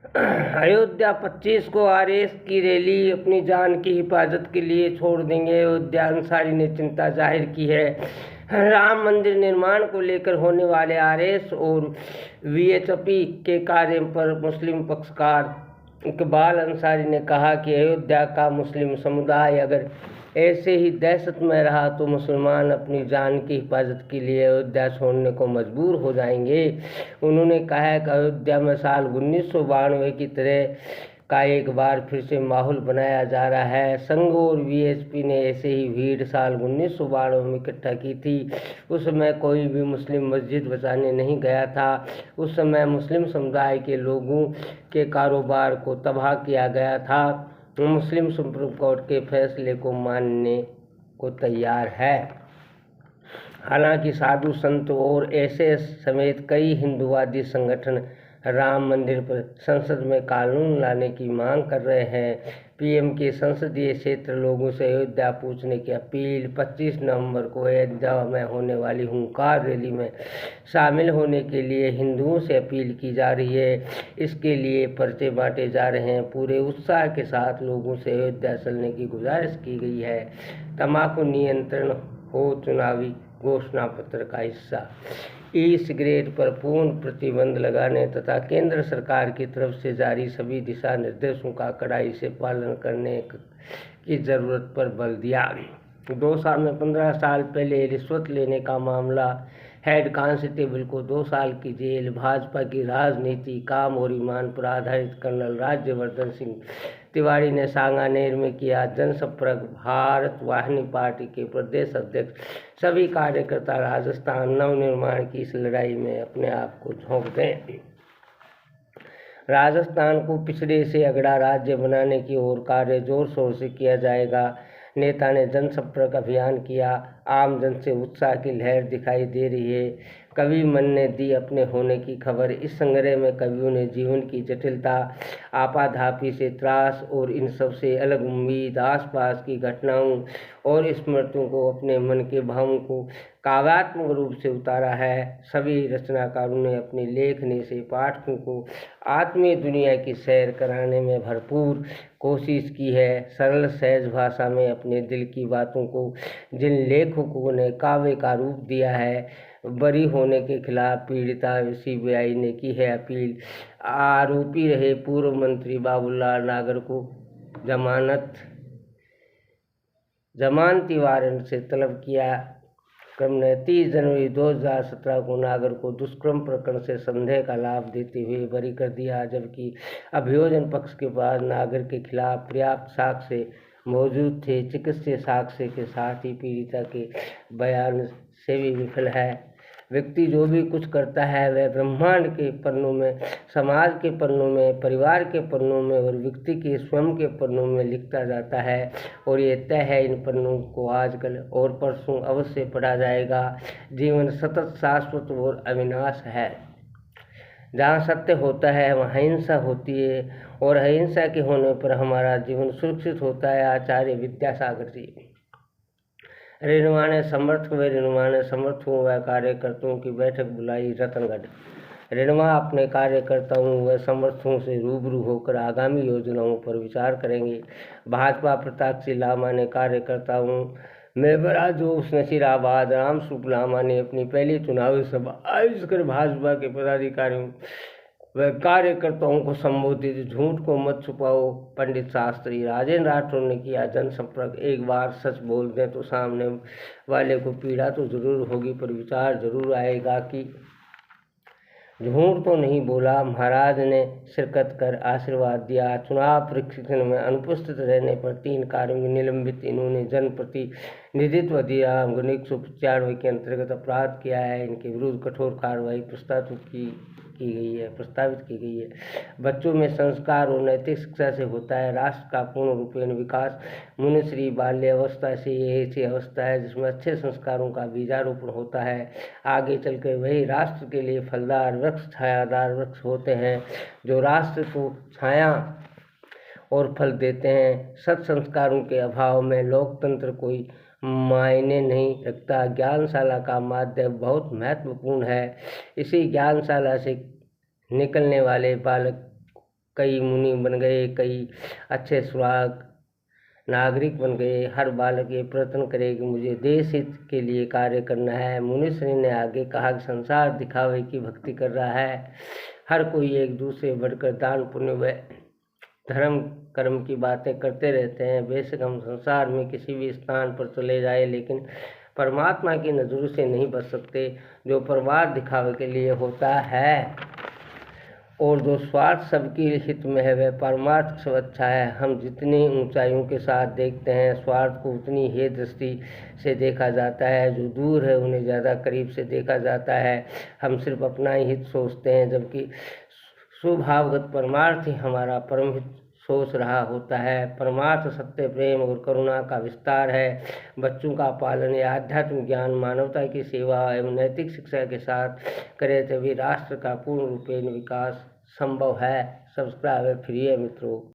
अयोध्या 25 को आरएस की रैली अपनी जान की हिफाजत के लिए छोड़ देंगे। अयोध्या अंसारी ने चिंता जाहिर की है। राम मंदिर निर्माण को लेकर होने वाले आरएस और वीएचपी के कार्य पर मुस्लिम पक्षकार इकबाल अंसारी ने कहा कि अयोध्या का मुस्लिम समुदाय अगर ऐसे ही दहशत में रहा तो मुसलमान अपनी जान की हिफाजत के लिए अयोध्या छोड़ने को मजबूर हो जाएंगे। उन्होंने कहा कि अयोध्या में साल 1992 की तरह का एक बार फिर से माहौल बनाया जा रहा है। संघ और वीएचपी ने ऐसे ही भीड़ साल 1992 में इकट्ठा की थी। उस समय कोई भी मुस्लिम मस्जिद बचाने नहीं गया था। उस समय मुस्लिम समुदाय के लोगों के कारोबार को तबाह किया गया था। मुस्लिम सुप्रीम कोर्ट के फैसले को मानने को तैयार है। हालांकि साधु संत और एसएस समेत कई हिंदुवादी संगठन राम मंदिर पर संसद में कानून लाने की मांग कर रहे हैं। पीएम के संसदीय क्षेत्र लोगों से अयोध्या पहुंचने की अपील। 25 नवंबर को अयोध्या में होने वाली हुंकार रैली में शामिल होने के लिए हिंदुओं से अपील की जा रही है। इसके लिए पर्चे बांटे जा रहे हैं। पूरे उत्साह के साथ लोगों से अयोध्या चलने की गुजारिश की गई है। तंबाकू नियंत्रण हो चुनावी घोषणा पत्र का हिस्सा। ई सिगरेट पर पूर्ण प्रतिबंध लगाने तथा केंद्र सरकार की तरफ से जारी सभी दिशा निर्देशों का कड़ाई से पालन करने की जरूरत पर बल दिया। दौसा में 15 साल पहले रिश्वत लेने का मामला। हेड कांस्टेबल को 2 साल की जेल। भाजपा की राजनीति काम और ईमान पर आधारित कर्नल राज्यवर्धन सिंह तिवारी ने सांगानेर में किया जनसंपर्क। भारत वाहिनी पार्टी के प्रदेश अध्यक्ष सभी कार्यकर्ता राजस्थान नवनिर्माण की इस लड़ाई में अपने आप को झोंक दें। राजस्थान को पिछड़े से अगड़ा राज्य बनाने की ओर कार्य जोर शोर से किया जाएगा। नेता ने जनसंपर्क अभियान किया। आम जन से उत्साह की लहर दिखाई दे रही है। कवि मन ने दी अपने होने की खबर। इस संग्रह में कवियों ने जीवन की जटिलता, आपाधापी से त्रास और इन सब से अलग उम्मीद, आसपास की घटनाओं और स्मृतियों को अपने मन के भावों को काव्यात्मक रूप से उतारा है। सभी रचनाकारों ने अपनी लेखनी से पाठकों को आत्मीय दुनिया की सैर कराने में भरपूर कोशिश की है। सरल सहज भाषा में अपने दिल की बातों को जिन लेखकों ने काव्य का रूप दिया है, बरी होने के खिलाफ पीड़िता सीबीआई ने की है अपील। आरोपी रहे पूर्व मंत्री बाबूलाल नागर को जमानती वारंट से तलब किया। क्रम ने 30 जनवरी 2017 को नागर को दुष्कर्म प्रकरण से संदेह का लाभ देते हुए बरी कर दिया, जबकि अभियोजन पक्ष के पास नागर के खिलाफ पर्याप्त साक्ष्य मौजूद थे। चिकित्सीय साक्ष्य के साथ ही पीड़िता के बयान से भी विफल है। व्यक्ति जो भी कुछ करता है वह ब्रह्मांड के पन्नों में, समाज के पन्नों में, परिवार के पन्नों में और व्यक्ति के स्वयं के पन्नों में लिखता जाता है और ये तय है इन पन्नों को आजकल और परसों अवश्य पढ़ा जाएगा। जीवन सतत, शाश्वत और अविनाश है। जहाँ सत्य होता है वहाँ हिंसा होती है और अहिंसा के होने पर हमारा जीवन सुरक्षित होता है। आचार्य विद्यासागर जी। रेणुआ ने समर्थकों व कार्यकर्ताओं की बैठक बुलाई। रतनगढ़। रेणुआ अपने कार्यकर्ताओं व समर्थकों से रूबरू होकर आगामी योजनाओं पर विचार करेंगे। भाजपा प्रत्याशी लामा ने कार्यकर्ताओं में बराजोश नसीराबाद। रामस्वरूप लामा ने अपनी पहली चुनावी सभा आयोजित कर भाजपा के पदाधिकारियों व कार्यकर्ताओं को संबोधित। झूठ को मत छुपाओ, पंडित शास्त्री। राजेंद्र राठौर ने किया जनसंपर्क। एक बार सच बोल दें तो सामने वाले को पीड़ा तो जरूर होगी, पर विचार जरूर आएगा कि झूठ तो नहीं बोला। महाराज ने शिरकत कर आशीर्वाद दिया। चुनाव प्रशिक्षण में अनुपस्थित रहने पर 3 कार्मिक निलंबित। इन्होंने जनप्रतिनिधित्व अधिनियम 195 के अंतर्गत अपराध किया है। इनके विरुद्ध कठोर कार्रवाई प्रस्तावित की गई है। बच्चों में संस्कार और नैतिक शिक्षा से होता है राष्ट्र का पूर्ण रूपेण विकास। मुनिश्री बाल्य अवस्था से ये ऐसी अवस्था है जिसमें अच्छे संस्कारों का बीजारोपण होता है। आगे चलकर वही राष्ट्र के लिए फलदार वृक्ष, छायादार वृक्ष होते हैं जो राष्ट्र को छाया और फल देते हैं। सत संस्कारों के अभाव में लोकतंत्र कोई मायने नहीं रखता। ज्ञानशाला का माध्यम बहुत महत्वपूर्ण है। इसी ज्ञानशाला से निकलने वाले बालक कई मुनि बन गए, कई अच्छे सुराग नागरिक बन गए। हर बालक ये प्रयत्न करे कि मुझे देश हित के लिए कार्य करना है। मुनीश्री ने आगे कहा कि संसार दिखावे की भक्ति कर रहा है। हर कोई एक दूसरे बढ़कर दान पुण्य व धर्म कर्म की बातें करते रहते हैं। बेशक हम संसार में किसी भी स्थान पर चले जाए, लेकिन परमात्मा की नज़रों से नहीं बच सकते। जो परमार्थ दिखावे के लिए होता है और जो स्वार्थ सबके हित में है, वह परमार्थ सब अच्छा है। हम जितनी ऊंचाइयों के साथ देखते हैं, स्वार्थ को उतनी ही दृष्टि से देखा जाता है। जो दूर है उन्हें ज़्यादा करीब से देखा जाता है। हम सिर्फ अपना ही हित सोचते हैं, जबकि स्वभावगत परमार्थ ही हमारा परम हित सोच रहा होता है। परमार्थ सत्य, प्रेम और करुणा का विस्तार है। बच्चों का पालन या आध्यात्मिक ज्ञान, मानवता की सेवा एवं नैतिक शिक्षा के साथ करें तभी राष्ट्र का पूर्ण रूपेण विकास संभव है। सब्सक्राइब है फ्री है मित्रों।